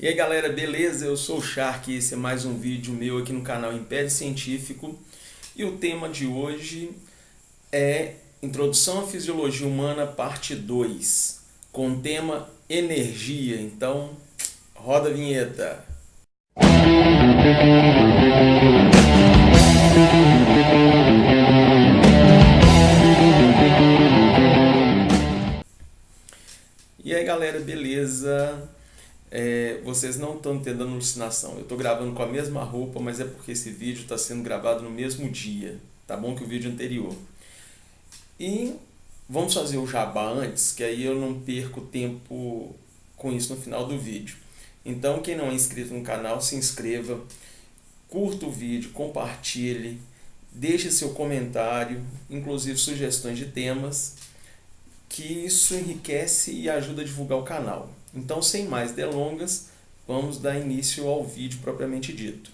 E aí galera, beleza? Eu sou o Shark e esse é mais um vídeo meu aqui no canal Império Científico. E o tema de hoje é Introdução à Fisiologia Humana, parte 2, com o tema Energia. Então, roda a vinheta. E aí galera, beleza? Vocês não estão tendo alucinação. Eu estou gravando com a mesma roupa, mas é porque esse vídeo está sendo gravado no mesmo dia, tá bom? Que o vídeo anterior. E vamos fazer o jabá antes, que aí eu não perco tempo com isso no final do vídeo. Então, quem não é inscrito no canal, se inscreva, curta o vídeo, compartilhe, deixe seu comentário, inclusive sugestões de temas, que isso enriquece e ajuda a divulgar o canal. Então, sem mais delongas, vamos dar início ao vídeo propriamente dito.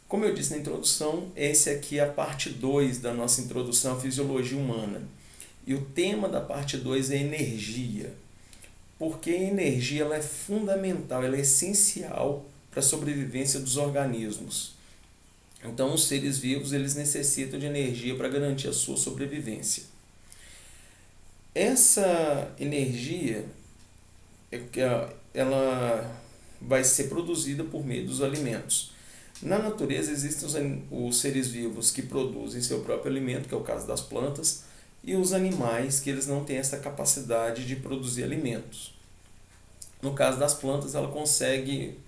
Como eu disse na introdução, esse aqui é a parte 2 da nossa introdução à fisiologia humana. E o tema da parte 2 é energia. Porque a energia ela é fundamental, ela é essencial para a sobrevivência dos organismos. Então, os seres vivos eles necessitam de energia para garantir a sua sobrevivência. Essa energia ela vai ser produzida por meio dos alimentos. Na natureza existem os seres vivos que produzem seu próprio alimento, que é o caso das plantas, e os animais que eles não têm essa capacidade de produzir alimentos. No caso das plantas, ela consegue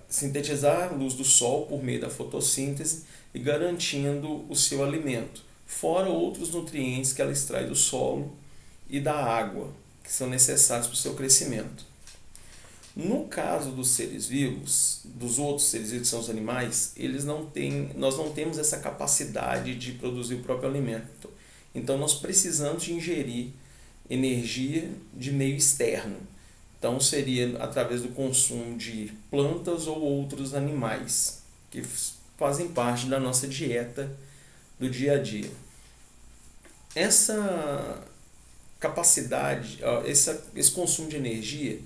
sintetizar a luz do sol por meio da fotossíntese e garantindo o seu alimento, fora outros nutrientes que ela extrai do solo e da água, que são necessários para o seu crescimento. No caso dos seres vivos, dos outros seres vivos que são os animais, nós não temos essa capacidade de produzir o próprio alimento. Então nós precisamos de ingerir energia de meio externo. Então seria através do consumo de plantas ou outros animais que fazem parte da nossa dieta do dia a dia. Essa capacidade, esse consumo de energia,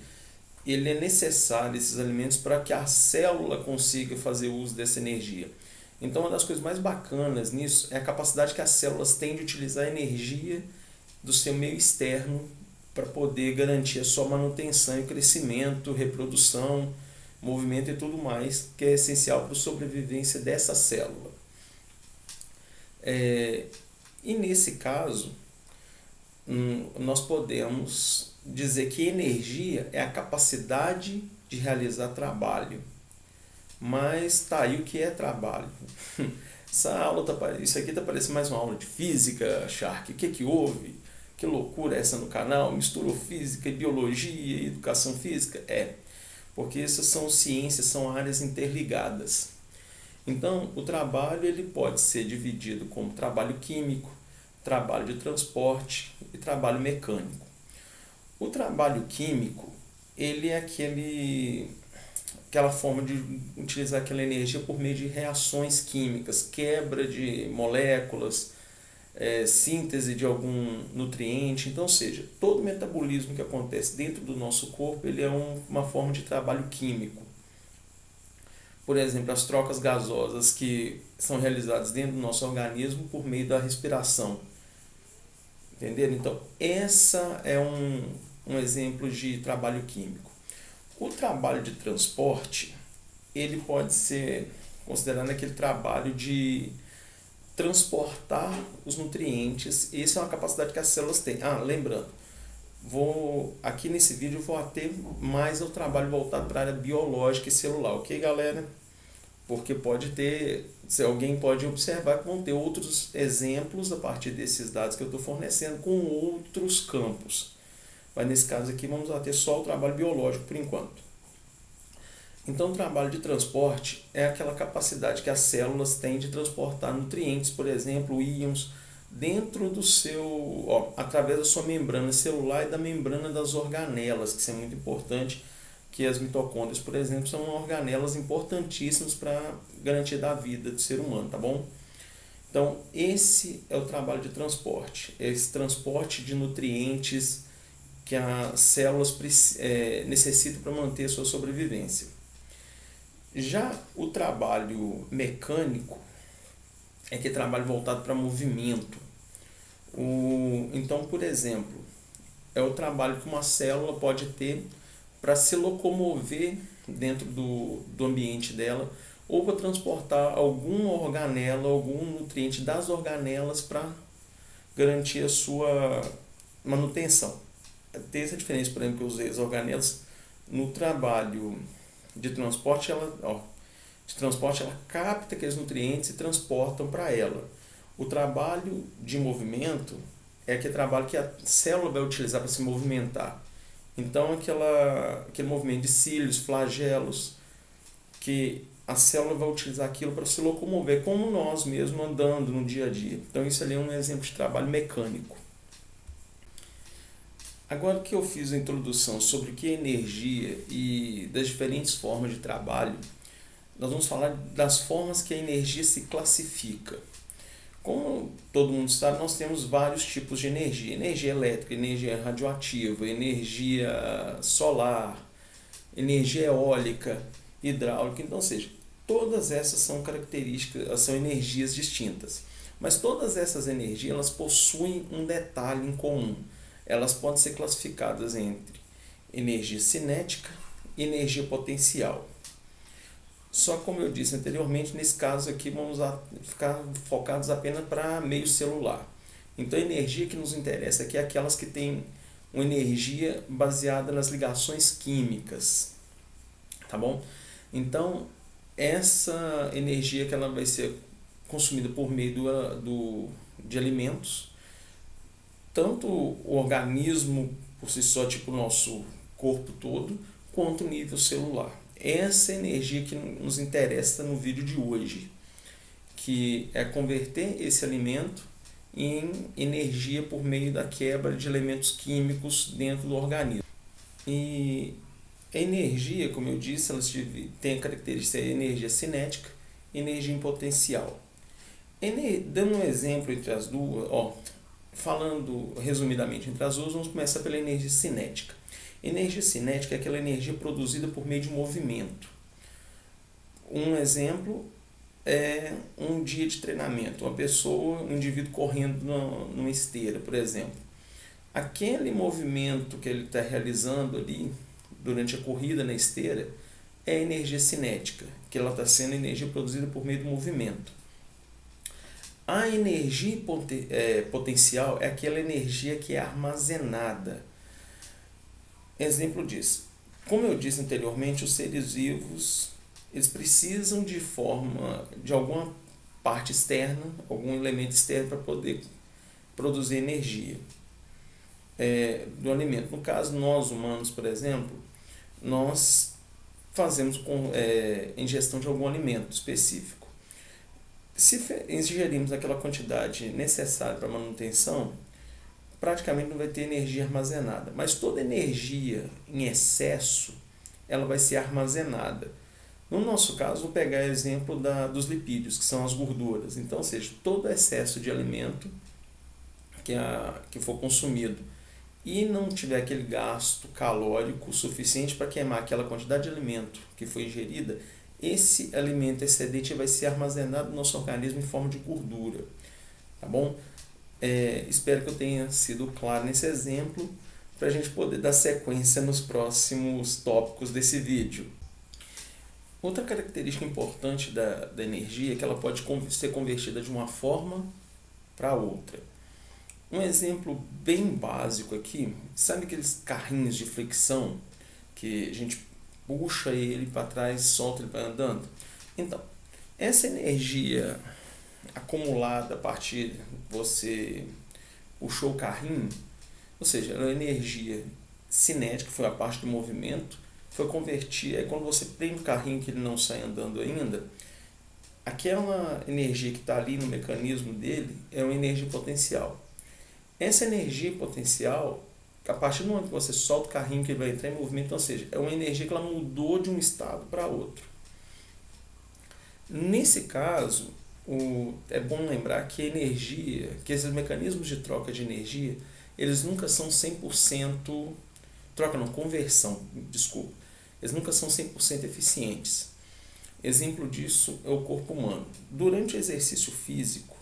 ele é necessário, esses alimentos, para que a célula consiga fazer uso dessa energia. Então, uma das coisas mais bacanas nisso é a capacidade que as células têm de utilizar a energia do seu meio externo para poder garantir a sua manutenção e crescimento, reprodução, movimento e tudo mais, que é essencial para a sobrevivência dessa célula. E nesse caso, nós podemos dizer que energia é a capacidade de realizar trabalho. Mas tá aí o que é trabalho. Isso aqui tá parecendo mais uma aula de física, Shark. O que houve? Que loucura é essa no canal? Misturou física e biologia e educação física? Porque essas são ciências, são áreas interligadas. Então, o trabalho ele pode ser dividido como trabalho químico, trabalho de transporte e trabalho mecânico. O trabalho químico, ele é aquela forma de utilizar aquela energia por meio de reações químicas, quebra de moléculas, síntese de algum nutriente. Então, ou seja, todo o metabolismo que acontece dentro do nosso corpo, ele é uma forma de trabalho químico. Por exemplo, as trocas gasosas que são realizadas dentro do nosso organismo por meio da respiração. Entenderam? Então, essa é um exemplo de trabalho químico. O trabalho de transporte, ele pode ser considerado aquele trabalho de transportar os nutrientes. Essa é uma capacidade que as células têm. Lembrando, aqui nesse vídeo eu vou ater mais ao trabalho voltado para a área biológica e celular, ok, galera? Porque se alguém pode observar que vão ter outros exemplos a partir desses dados que eu estou fornecendo com outros campos. Mas nesse caso aqui vamos ter só o trabalho biológico por enquanto. Então o trabalho de transporte é aquela capacidade que as células têm de transportar nutrientes, por exemplo, íons, dentro do através da sua membrana celular e da membrana das organelas, que isso é muito importante, que as mitocôndrias, por exemplo, são organelas importantíssimas para garantir da vida do ser humano, tá bom? Então, esse é o trabalho de transporte, esse transporte de nutrientes que as células necessitam para manter a sua sobrevivência. Já o trabalho mecânico é que é trabalho voltado para movimento. Então, por exemplo, é o trabalho que uma célula pode ter para se locomover dentro do ambiente dela ou para transportar alguma organela, algum nutriente das organelas para garantir a sua manutenção. Tem essa diferença, por exemplo, que eu usei as organelas no trabalho de transporte, ela capta aqueles nutrientes e transportam para ela. O trabalho de movimento é aquele trabalho que a célula vai utilizar para se movimentar. Então, aquele movimento de cílios, flagelos, que a célula vai utilizar aquilo para se locomover, como nós mesmos andando no dia a dia. Então, isso ali é um exemplo de trabalho mecânico. Agora que eu fiz a introdução sobre o que é energia e das diferentes formas de trabalho, nós vamos falar das formas que a energia se classifica. Como todo mundo sabe, nós temos vários tipos de energia. Energia elétrica, energia radioativa, energia solar, energia eólica, hidráulica. Então, ou seja, todas essas são características, são energias distintas. Mas todas essas energias, elas possuem um detalhe em comum. Elas podem ser classificadas entre energia cinética e energia potencial. Só como eu disse anteriormente, nesse caso aqui vamos ficar focados apenas para meio celular. Então a energia que nos interessa aqui é aquelas que têm uma energia baseada nas ligações químicas. Tá bom? Então essa energia que ela vai ser consumida por meio de alimentos, tanto o organismo por si só, tipo o nosso corpo todo, quanto o nível celular. Essa energia que nos interessa no vídeo de hoje, que é converter esse alimento em energia por meio da quebra de elementos químicos dentro do organismo. E a energia, como eu disse, ela tem a característica de energia cinética e energia em potencial. Dando um exemplo entre as duas, falando resumidamente entre as duas, vamos começar pela energia cinética. Energia cinética é aquela energia produzida por meio de movimento. Um exemplo é um dia de treinamento, um indivíduo correndo numa esteira, por exemplo. Aquele movimento que ele está realizando ali durante a corrida na esteira é energia cinética, que ela está sendo energia produzida por meio do movimento. A energia potencial é aquela energia que é armazenada. Exemplo disso. Como eu disse anteriormente, os seres vivos eles precisam de alguma parte externa, algum elemento externo para poder produzir energia do alimento. No caso, nós humanos, por exemplo, nós fazemos ingestão de algum alimento específico. Se ingerirmos aquela quantidade necessária para a manutenção, praticamente não vai ter energia armazenada. Mas toda energia em excesso, ela vai ser armazenada. No nosso caso, vou pegar o exemplo dos lipídios, que são as gorduras. Então, ou seja, todo excesso de alimento que for consumido e não tiver aquele gasto calórico suficiente para queimar aquela quantidade de alimento que foi ingerida, esse alimento excedente vai ser armazenado no nosso organismo em forma de gordura. Tá bom? Espero que eu tenha sido claro nesse exemplo para a gente poder dar sequência nos próximos tópicos desse vídeo. Outra característica importante da energia é que ela pode ser convertida de uma forma para outra. Um exemplo bem básico aqui, sabe aqueles carrinhos de fricção que a gente puxa ele para trás, solta ele vai andando? Então, essa energia acumulada a partir de você puxou o carrinho, ou seja, a energia cinética, que foi a parte do movimento, foi convertida, aí quando você prende o carrinho que ele não sai andando ainda, aquela energia que está ali no mecanismo dele é uma energia potencial. Essa energia potencial, a partir do momento que você solta o carrinho que ele vai entrar em movimento, ou seja, é uma energia que ela mudou de um estado para outro. Nesse caso, é bom lembrar que a energia, que esses mecanismos de troca de energia, eles nunca são 100%, troca não, conversão, desculpa, eles nunca são 100% eficientes. Exemplo disso é o corpo humano. Durante o exercício físico,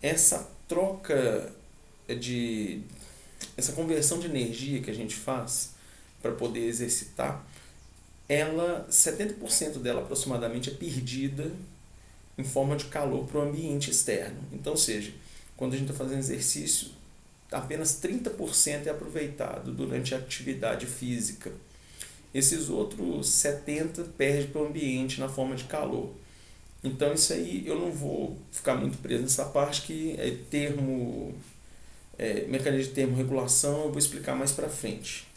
essa troca essa conversão de energia que a gente faz para poder exercitar, 70% dela aproximadamente é perdida em forma de calor para o ambiente externo. Então, ou seja, quando a gente está fazendo exercício, apenas 30% é aproveitado durante a atividade física. Esses outros 70% perde para o ambiente na forma de calor. Então isso aí eu não vou ficar muito preso nessa parte que é mecanismo de termorregulação, eu vou explicar mais para frente.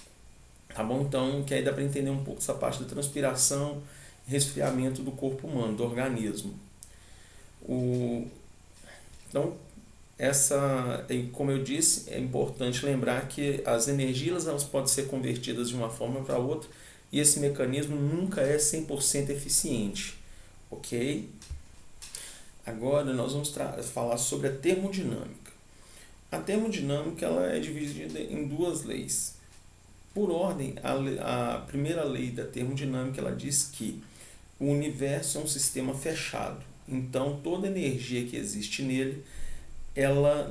Tá bom? Então, que aí dá para entender um pouco essa parte da transpiração e resfriamento do corpo humano, do organismo. Então, como eu disse, é importante lembrar que as energias elas podem ser convertidas de uma forma para outra e esse mecanismo nunca é 100% eficiente. Ok? Agora nós vamos falar sobre a termodinâmica. A termodinâmica ela é dividida em duas leis. Por ordem, a primeira lei da termodinâmica ela diz que o universo é um sistema fechado. Então, toda energia que existe nele, ela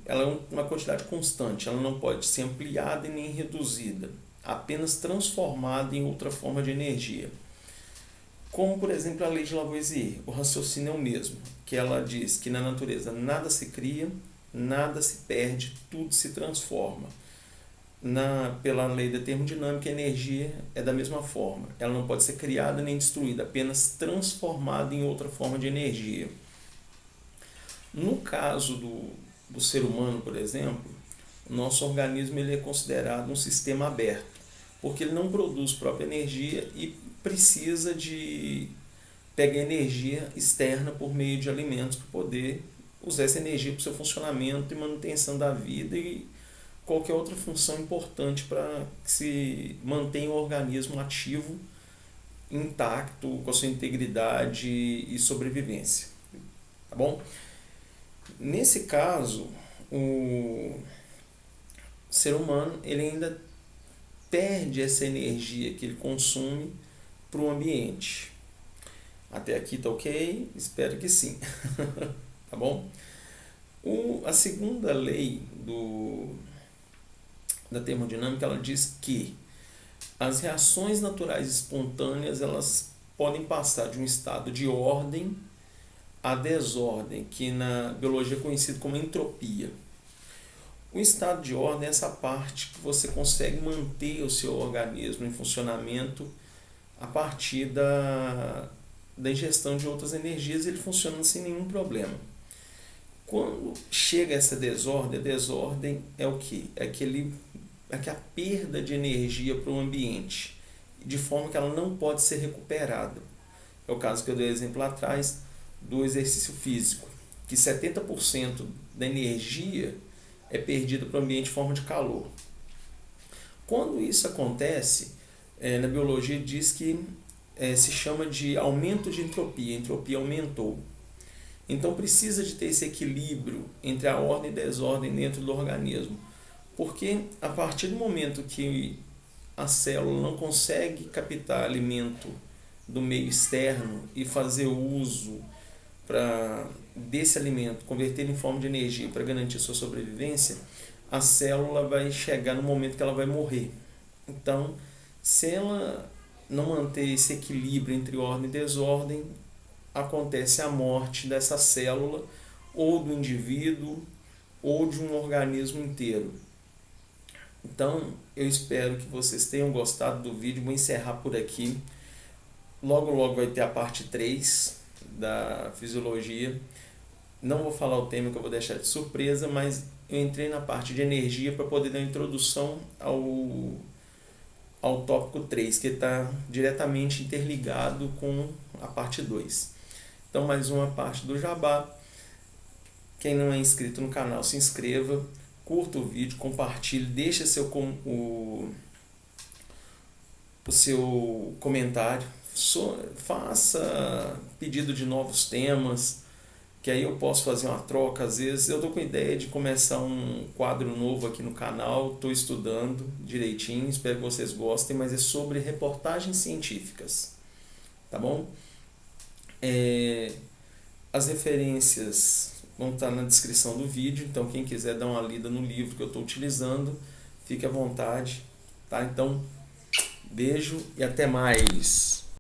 é uma quantidade constante, ela não pode ser ampliada e nem reduzida, apenas transformada em outra forma de energia. Como, por exemplo, a lei de Lavoisier, o raciocínio é o mesmo, que ela diz que na natureza nada se cria, nada se perde, tudo se transforma. Pela lei da termodinâmica, a energia é da mesma forma. Ela não pode ser criada nem destruída, apenas transformada em outra forma de energia. No caso do ser humano, por exemplo, o nosso organismo ele é considerado um sistema aberto, porque ele não produz própria energia e precisa de pegar energia externa por meio de alimentos para poder usar essa energia para o seu funcionamento e manutenção da vida e qualquer outra função importante para que se mantenha o organismo ativo, intacto, com a sua integridade e sobrevivência. Tá bom? Nesse caso, o ser humano ele ainda perde essa energia que ele consome para o ambiente. Até aqui tá ok? Espero que sim. Tá bom? A segunda lei da termodinâmica ela diz que as reações naturais espontâneas elas podem passar de um estado de ordem a desordem, que na biologia é conhecido como entropia. O estado de ordem é essa parte que você consegue manter o seu organismo em funcionamento a partir da ingestão de outras energias, ele funciona sem nenhum problema. Quando chega essa desordem, a desordem é o que? É a perda de energia para o ambiente, de forma que ela não pode ser recuperada. É o caso que eu dei exemplo lá atrás do exercício físico, que 70% da energia é perdida para o ambiente em forma de calor. Quando isso acontece, na biologia diz que se chama de aumento de entropia. A entropia aumentou. Então precisa de ter esse equilíbrio entre a ordem e desordem dentro do organismo. Porque a partir do momento que a célula não consegue captar alimento do meio externo e fazer uso desse alimento, converter em forma de energia para garantir sua sobrevivência, a célula vai chegar no momento que ela vai morrer. Então, se ela não manter esse equilíbrio entre ordem e desordem, acontece a morte dessa célula, ou do indivíduo, ou de um organismo inteiro. Então, eu espero que vocês tenham gostado do vídeo. Vou encerrar por aqui. Logo, logo vai ter a parte 3 da fisiologia. Não vou falar o tema que eu vou deixar de surpresa, mas eu entrei na parte de energia para poder dar uma introdução ao tópico 3, que está diretamente interligado com a parte 2. Então, mais uma parte do jabá. Quem não é inscrito no canal, se inscreva, curta o vídeo, compartilhe, deixe o seu comentário, faça pedido de novos temas, que aí eu posso fazer uma troca. Às vezes eu estou com a ideia de começar um quadro novo aqui no canal, estou estudando direitinho, espero que vocês gostem, mas é sobre reportagens científicas, tá bom? As referências vão estar na descrição do vídeo, então quem quiser dar uma lida no livro que eu estou utilizando, fique à vontade, tá? Então, beijo e até mais!